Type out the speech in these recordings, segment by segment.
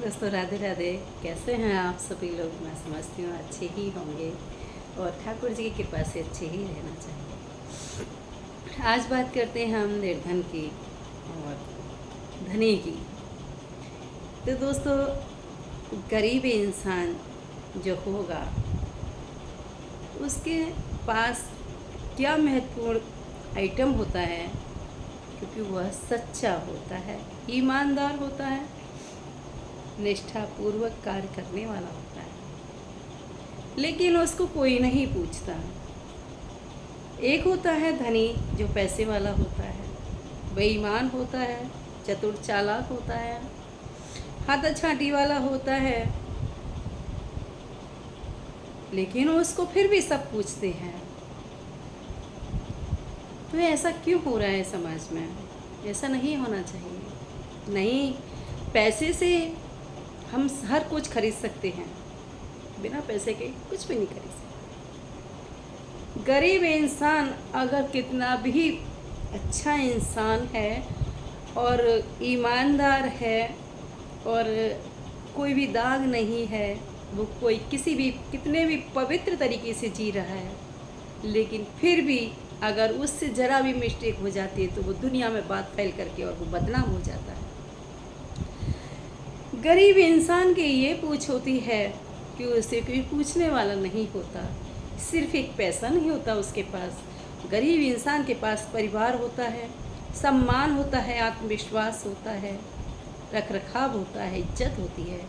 दोस्तों राधे राधे। कैसे हैं आप सभी लोग? मैं समझती हूँ अच्छे ही होंगे और ठाकुर जी की कृपा से अच्छे ही रहना चाहिए। आज बात करते हैं हम निर्धन की और धनी की। तो दोस्तों, गरीब इंसान जो होगा उसके पास क्या महत्वपूर्ण आइटम होता है, क्योंकि वह सच्चा होता है, ईमानदार होता है, निष्ठापूर्वक कार्य करने वाला होता है, लेकिन उसको कोई नहीं पूछता। एक होता है धनी जो पैसे वाला होता है, बेईमान होता है, चतुर चालाक होता है, हाथा छाटी वाला होता है, लेकिन उसको फिर भी सब पूछते हैं। तो ऐसा क्यों हो रहा है समाज में? ऐसा नहीं होना चाहिए। नहीं, पैसे से हम हर कुछ खरीद सकते हैं, बिना पैसे के कुछ भी नहीं खरीद सकते। गरीब इंसान अगर कितना भी अच्छा इंसान है और ईमानदार है और कोई भी दाग नहीं है, वो कोई किसी भी कितने भी पवित्र तरीके से जी रहा है, लेकिन फिर भी अगर उससे ज़रा भी मिस्टेक हो जाती है तो वो दुनिया में बात फैल करके और वो बदनाम हो जाता है। गरीब इंसान की ये पूछ होती है कि उसे कोई पूछने वाला नहीं होता। सिर्फ एक पैसा नहीं होता उसके पास, गरीब इंसान के पास परिवार होता है, सम्मान होता है, आत्मविश्वास होता है, रख रखाव होता है, इज्जत होती है,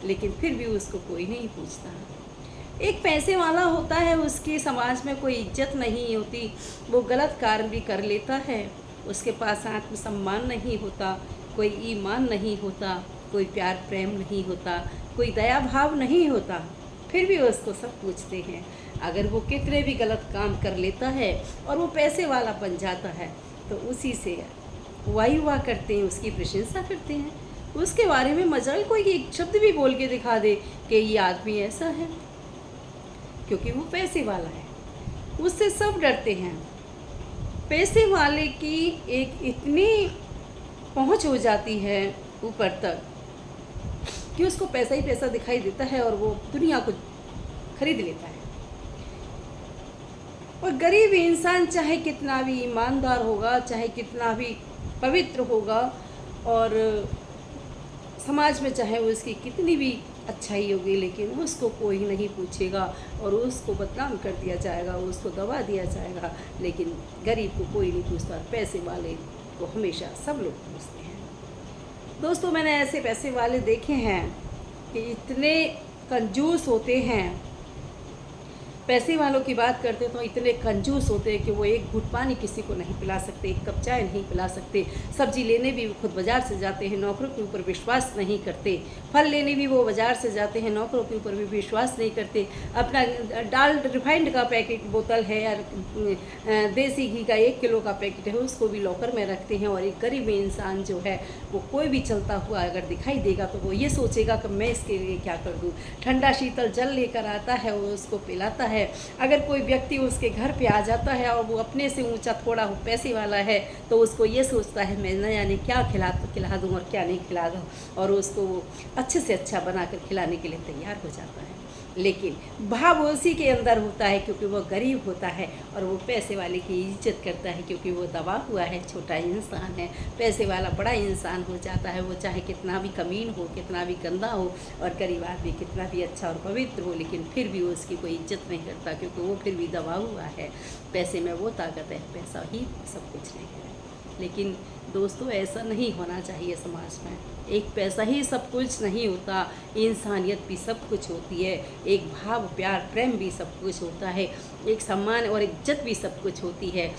लेकिन फिर भी उसको कोई नहीं पूछता। एक पैसे वाला होता है, उसकी समाज में कोई इज्जत नहीं होती, वो गलत कार्य भी कर लेता है, उसके पास आत्मसम्मान नहीं होता, कोई ईमान नहीं होता, कोई प्यार प्रेम नहीं होता, कोई दया भाव नहीं होता, फिर भी उसको सब पूछते हैं। अगर वो कितने भी गलत काम कर लेता है और वो पैसे वाला बन जाता है तो उसी से वाह वाह करते हैं, उसकी प्रशंसा करते हैं, उसके बारे में मजाल कोई एक शब्द भी बोल के दिखा दे कि ये आदमी ऐसा है, क्योंकि वो पैसे वाला है, उससे सब डरते हैं। पैसे वाले की एक इतनी पहुंच हो जाती है ऊपर तक कि उसको पैसा ही पैसा दिखाई देता है और वो दुनिया को खरीद लेता है। और गरीब इंसान चाहे कितना भी ईमानदार होगा, चाहे कितना भी पवित्र होगा, और समाज में चाहे उसकी कितनी भी अच्छाई होगी, लेकिन उसको कोई नहीं पूछेगा और उसको बदनाम कर दिया जाएगा, उसको दबा दिया जाएगा, लेकिन गरीब को कोई नहीं पूछता। पैसे वाले को हमेशा सब लोग पूछते हैं। दोस्तों, मैंने ऐसे पैसे वाले देखे हैं कि इतने कंजूस होते हैं। पैसे वालों की बात करते तो इतने कंजूस होते हैं कि वो एक घूंट पानी किसी को नहीं पिला सकते, एक कप चाय नहीं पिला सकते, सब्जी लेने भी खुद बाज़ार से जाते हैं, नौकरों के ऊपर विश्वास नहीं करते, फल लेने भी वो बाज़ार से जाते हैं, नौकरों के ऊपर भी विश्वास नहीं करते, अपना दाल रिफाइंड का पैकेट बोतल है या देसी घी का 1 किलो का पैकेट है उसको भी लॉकर में रखते हैं। और एक गरीब इंसान जो है वो कोई भी चलता हुआ अगर दिखाई देगा तो वो ये सोचेगा कि मैं इसके लिए क्या कर दूँ। ठंडा शीतल जल लेकर आता है, वो उसको पिलाता है। अगर कोई व्यक्ति उसके घर पे आ जाता है और वो अपने से ऊंचा थोड़ा पैसे वाला है तो उसको ये सोचता है मैं न जाने क्या खिला दूँ और क्या नहीं खिला दूँ, और उसको वो अच्छे से अच्छा बनाकर खिलाने के लिए तैयार हो जाता है। लेकिन भाव उसी के अंदर होता है, क्योंकि वो गरीब होता है और वो पैसे वाले की इज्जत करता है, क्योंकि वो दबा हुआ है, छोटा इंसान है। पैसे वाला बड़ा इंसान हो जाता है, वो चाहे कितना भी कमीन हो, कितना भी गंदा हो, और गरीब आदमी कितना भी अच्छा और पवित्र हो, लेकिन फिर भी उसकी कोई इज्जत नहीं करता, क्योंकि वो फिर भी दबा हुआ है। पैसे में वो ताकत है, पैसा ही सब कुछ नहीं है। लेकिन दोस्तों, ऐसा नहीं होना चाहिए समाज में। एक पैसा ही सब कुछ नहीं होता, इंसानियत भी सब कुछ होती है, एक भाव प्यार प्रेम भी सब कुछ होता है, एक सम्मान और इज्जत भी सब कुछ होती है।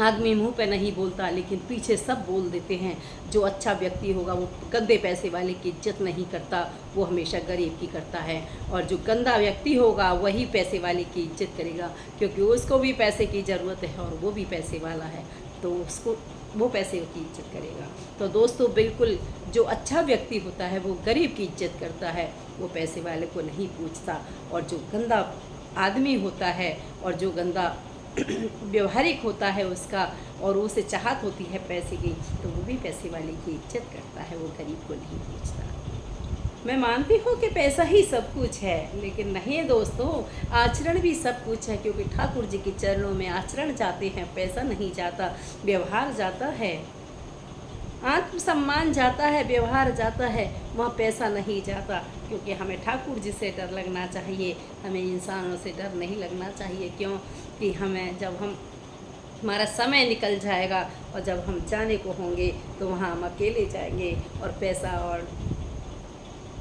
आदमी मुंह पे नहीं बोलता, लेकिन पीछे सब बोल देते हैं। जो अच्छा व्यक्ति होगा वो गंदे पैसे वाले की इज्जत नहीं करता, वो हमेशा गरीब की करता है। और जो गंदा व्यक्ति होगा वही पैसे वाले की इज्जत करेगा, क्योंकि उसको भी पैसे की ज़रूरत है और वो भी पैसे वाला है, तो उसको वो पैसे की इज्जत करेगा। तो दोस्तों, बिल्कुल जो अच्छा व्यक्ति होता है वो गरीब की इज्जत करता है, वो पैसे वाले को नहीं पूछता। और जो गंदा आदमी होता है और जो गंदा व्यवहारिक होता है उसका, और उसे चाहत होती है पैसे की, तो वो भी पैसे वाले की इज्जत करता है, वो गरीब को नहीं पूछता। मैं मानती हूँ कि पैसा ही सब कुछ है, लेकिन नहीं दोस्तों, आचरण भी सब कुछ है, क्योंकि ठाकुर जी के चरणों में आचरण जाते हैं, पैसा नहीं जाता, व्यवहार जाता है, आत्मसम्मान जाता है, व्यवहार जाता है, वहाँ पैसा नहीं जाता। क्योंकि हमें ठाकुर जी से डर लगना चाहिए, हमें इंसानों से डर नहीं लगना चाहिए। क्यों कि हमें जब हमारा समय निकल जाएगा और जब हम जाने को होंगे तो वहाँ हम अकेले जाएंगे, और पैसा और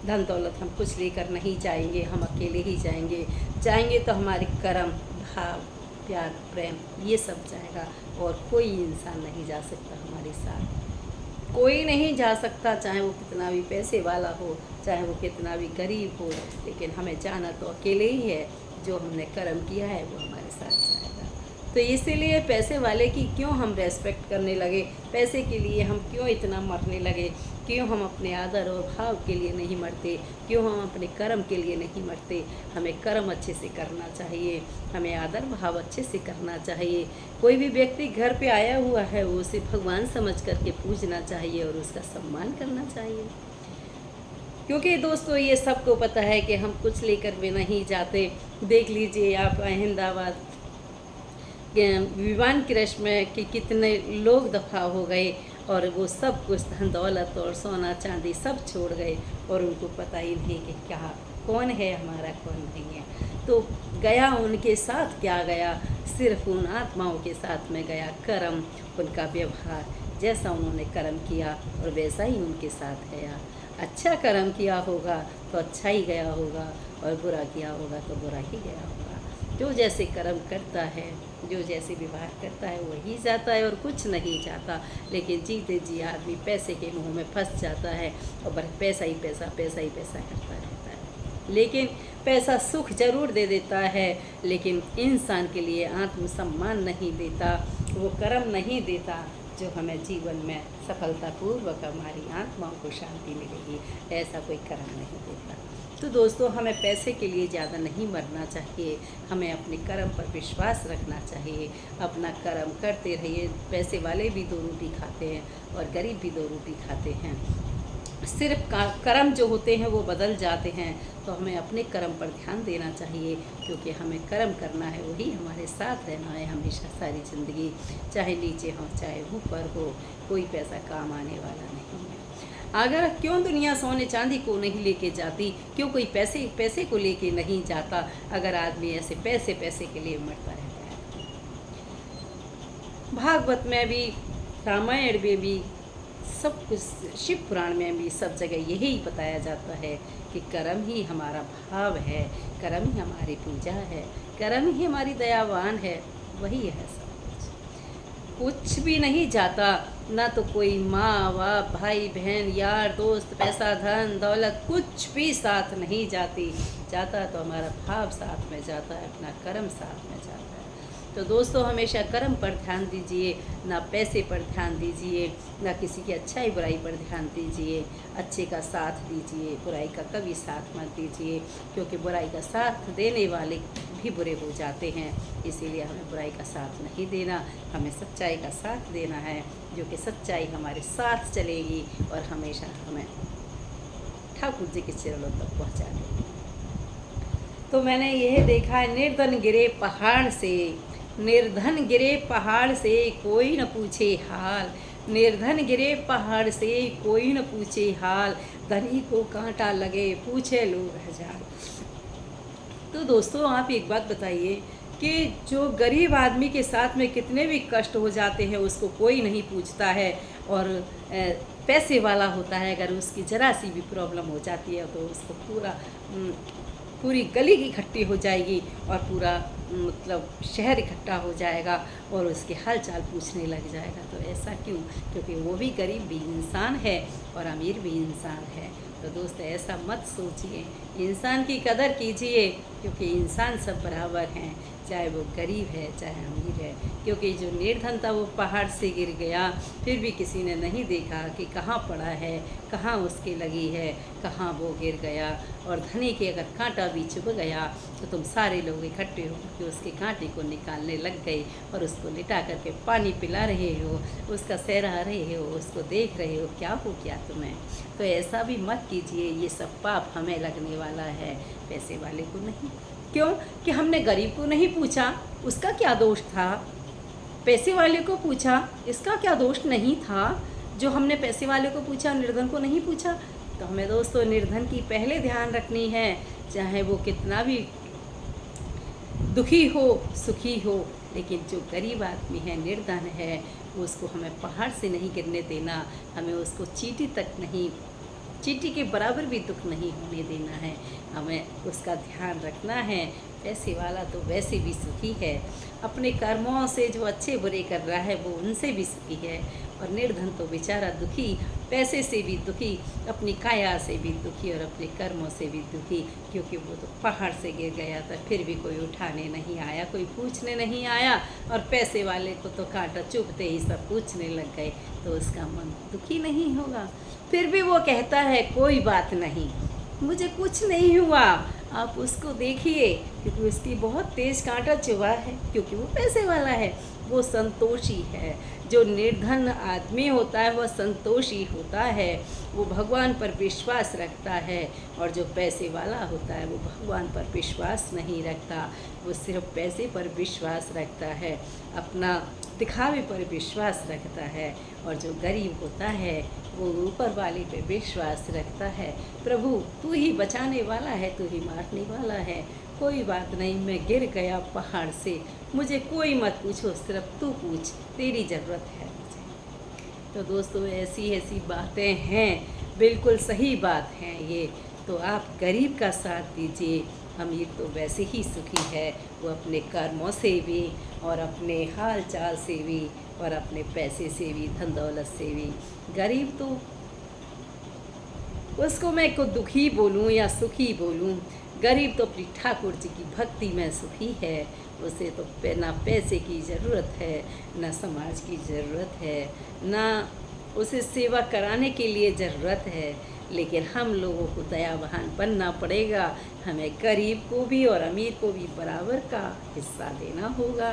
धन दौलत हम कुछ लेकर नहीं जाएंगे, हम अकेले ही जाएंगे तो हमारे कर्म, भाव, प्यार, प्रेम ये सब जाएगा, और कोई इंसान नहीं जा सकता हमारे साथ, कोई नहीं जा सकता, चाहे वो कितना भी पैसे वाला हो, चाहे वो कितना भी गरीब हो, लेकिन हमें जाना तो अकेले ही है। जो हमने कर्म किया है वो हमारे साथ जाएगा। तो इसीलिए पैसे वाले की क्यों हम रेस्पेक्ट करने लगे, पैसे के लिए हम क्यों इतना मरने लगे, क्यों हम अपने आदर और भाव के लिए नहीं मरते, क्यों हम अपने कर्म के लिए नहीं मरते। हमें कर्म अच्छे से करना चाहिए, हमें आदर भाव अच्छे से करना चाहिए। कोई भी व्यक्ति घर पे आया हुआ है वो उसे भगवान समझ करके पूजना चाहिए और उसका सम्मान करना चाहिए। क्योंकि दोस्तों ये सबको पता है कि हम कुछ लेकर भी नहीं जाते। देख लीजिए आप अहमदाबाद विमान क्रैश में कि कितने लोग दफा हो गए, और वो सब कुछ धन दौलत और सोना चांदी सब छोड़ गए, और उनको पता ही नहीं कि क्या कौन है हमारा, कौन नहीं है। तो गया उनके साथ क्या गया, सिर्फ उन आत्माओं के साथ में गया कर्म, उनका व्यवहार, जैसा उन्होंने कर्म किया और वैसा ही उनके साथ गया। अच्छा कर्म किया होगा तो अच्छा ही गया होगा, और बुरा किया होगा तो बुरा ही गया होगा। जो जैसे कर्म करता है, जो जैसे व्यवहार करता है वही जाता है और कुछ नहीं जाता। लेकिन जीते जी आदमी पैसे के मुंह में फंस जाता है और बस पैसा ही पैसा, पैसा ही पैसा करता रहता है। लेकिन पैसा सुख जरूर दे देता है, लेकिन इंसान के लिए आत्मसम्मान नहीं देता, वो कर्म नहीं देता जो हमें जीवन में सफलतापूर्वक हमारी आत्माओं को शांति मिलेगी, ऐसा कोई कर्म नहीं देता। तो दोस्तों हमें पैसे के लिए ज़्यादा नहीं मरना चाहिए, हमें अपने कर्म पर विश्वास रखना चाहिए, अपना कर्म करते रहिए। पैसे वाले भी 2 रोटी खाते हैं और गरीब भी 2 रोटी खाते हैं। सिर्फ कर्म जो होते हैं वो बदल जाते हैं, तो हमें अपने कर्म पर ध्यान देना चाहिए, क्योंकि हमें कर्म करना है, वही हमारे साथ रहना है हमेशा सारी ज़िंदगी, चाहे नीचे हो चाहे ऊपर हो, कोई पैसा काम आने वाला नहीं है। अगर क्यों दुनिया सोने चांदी को नहीं लेके जाती, क्यों कोई पैसे को लेके नहीं जाता, अगर आदमी ऐसे पैसे के लिए मरता रहता है। भागवत में भी, रामायण में भी, सब कुछ, शिव पुराण में भी सब जगह यही बताया जाता है कि कर्म ही हमारा भाव है, कर्म ही हमारी पूजा है, कर्म ही हमारी दयावान है, वही है सब कुछ भी नहीं जाता। ना तो कोई माँ बाप, भाई बहन, यार दोस्त, पैसा धन दौलत कुछ भी साथ नहीं जाता तो हमारा भाव साथ में जाता है, अपना कर्म साथ में जाता है। तो दोस्तों हमेशा कर्म पर ध्यान दीजिए, ना पैसे पर ध्यान दीजिए, ना किसी की अच्छाई बुराई पर ध्यान दीजिए। अच्छे का साथ दीजिए, बुराई का कभी साथ मत दीजिए, क्योंकि बुराई का साथ देने वाले भी बुरे हो जाते हैं। इसीलिए हमें बुराई का साथ नहीं देना, हमें सच्चाई का साथ देना है, जो कि सच्चाई हमारे साथ चलेगी और हमेशा हमें ठाकुर जी के चरणों तक पहुँचा देगी। तो मैंने यह देखा है, निर्धन गिरे पहाड़ से, निर्धन गिरे पहाड़ से कोई न पूछे हाल, निर्धन गिरे पहाड़ से कोई न पूछे हाल, धनी को कांटा लगे पूछे लोग हजार। तो दोस्तों आप एक बात बताइए कि जो गरीब आदमी के साथ में कितने भी कष्ट हो जाते हैं उसको कोई नहीं पूछता है, और पैसे वाला होता है अगर उसकी ज़रा सी भी प्रॉब्लम हो जाती है तो उसको पूरी गली इकट्ठी हो जाएगी और पूरा मतलब शहर इकट्ठा हो जाएगा और उसके हाल चाल पूछने लग जाएगा। तो ऐसा क्यों? क्योंकि वो भी गरीब भी इंसान है और अमीर भी इंसान है। तो दोस्त ऐसा मत सोचिए, इंसान की कदर कीजिए, क्योंकि इंसान सब बराबर हैं, चाहे वो गरीब है चाहे अमीर है। क्योंकि जो निर्धन था वो पहाड़ से गिर गया, फिर भी किसी ने नहीं देखा कि कहाँ पड़ा है, कहाँ उसके लगी है, कहाँ वो गिर गया। और धनी के अगर कांटा भी चुभ गया तो तुम सारे लोग इकट्ठे होकर करके उसके कांटे को निकालने लग गए और उसको लिटा करके पानी पिला रहे हो, उसका सहरा रहे हो, उसको देख रहे हो, क्या हो गया तुम्हें। तो ऐसा भी मत कीजिए, ये सब पाप हमें लगने वाला है, पैसे वाले को नहीं। क्यों कि हमने गरीब को नहीं पूछा, उसका क्या दोष था। पैसे वाले को पूछा, इसका क्या दोष नहीं था। जो हमने पैसे वाले को पूछा, निर्धन को नहीं पूछा। तो हमें दोस्तों निर्धन की पहले ध्यान रखनी है, चाहे वो कितना भी दुखी हो सुखी हो, लेकिन जो गरीब आदमी है, निर्धन है, उसको हमें पहाड़ से नहीं गिरने देना, हमें उसको चींटी के बराबर भी दुख नहीं होने देना है, हमें उसका ध्यान रखना है। पैसे वाला तो वैसे भी सुखी है, अपने कर्मों से जो अच्छे बुरे कर रहा है वो उनसे भी सुखी है, और निर्धन तो बेचारा दुखी, पैसे से भी दुखी, अपनी काया से भी दुखी और अपने कर्मों से भी दुखी, क्योंकि वो तो पहाड़ से गिर गया था, फिर भी कोई उठाने नहीं आया, कोई पूछने नहीं आया, और पैसे वाले को तो कांटा चुभते ही सब पूछने लग गए, तो उसका मन दुखी नहीं होगा। फिर भी वो कहता है कोई बात नहीं, मुझे कुछ नहीं हुआ। आप उसको देखिए, क्योंकि उसकी बहुत तेज़ कांटा चुभा है, क्योंकि वो पैसे वाला है, वो संतोषी है। जो निर्धन आदमी होता है वह संतोषी होता है, वो भगवान पर विश्वास रखता है, और जो पैसे वाला होता है वो भगवान पर विश्वास नहीं रखता, वो सिर्फ पैसे पर विश्वास रखता है, अपना दिखावे पर विश्वास रखता है। और जो गरीब होता है वो ऊपर वाले पे विश्वास रखता है, प्रभु तू ही बचाने वाला है, तू ही मारने वाला है, कोई बात नहीं, मैं गिर गया पहाड़ से, मुझे कोई मत पूछो, सिर्फ तू पूछ, तेरी ज़रूरत है मुझे। तो दोस्तों ऐसी ऐसी बातें हैं, बिल्कुल सही बात है ये। तो आप गरीब का साथ दीजिए, अमीर तो वैसे ही सुखी है, वो अपने कर्मों से भी और अपने हाल चाल से भी और अपने पैसे से भी, धन दौलत से भी। गरीब तो उसको मैं को दुखी बोलूं या सुखी बोलूं, गरीब तो अपनी ठाकुर जी की भक्ति में सुखी है, उसे तो ना पैसे की ज़रूरत है, ना समाज की ज़रूरत है, ना उसे सेवा कराने के लिए ज़रूरत है। लेकिन हम लोगों को दयावान बनना पड़ेगा, हमें गरीब को भी और अमीर को भी बराबर का हिस्सा देना होगा।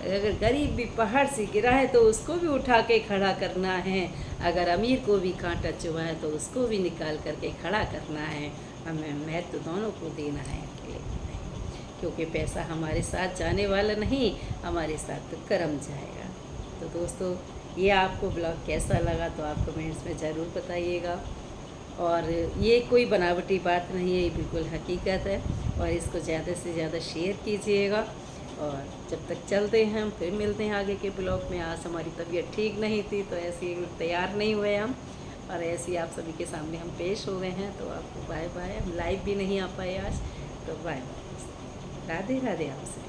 अगर गरीब भी पहाड़ से गिरा है तो उसको भी उठा के खड़ा करना है, अगर अमीर को भी कांटा चुभा है तो उसको भी निकाल करके खड़ा करना है। हमें महत्व दोनों को देना है, अकेले को नहीं, क्योंकि पैसा हमारे साथ जाने वाला नहीं, हमारे साथ तो कर्म जाएगा। तो दोस्तों ये आपको ब्लॉग कैसा लगा तो आप कमेंट्स में ज़रूर बताइएगा, और ये कोई बनावटी बात नहीं है, ये बिल्कुल हकीकत है, और इसको ज़्यादा से ज़्यादा शेयर कीजिएगा। और जब तक चलते हैं हम फिर मिलते हैं आगे के ब्लॉग में। आज हमारी तबीयत ठीक नहीं थी तो ऐसे ही तैयार नहीं हुए हम, और ऐसे ही आप सभी के सामने हम पेश हो गए हैं। तो आपको बाय बाय, हम लाइव भी नहीं आ पाए आज, तो बाय बाय, राधे राधे आप सभी।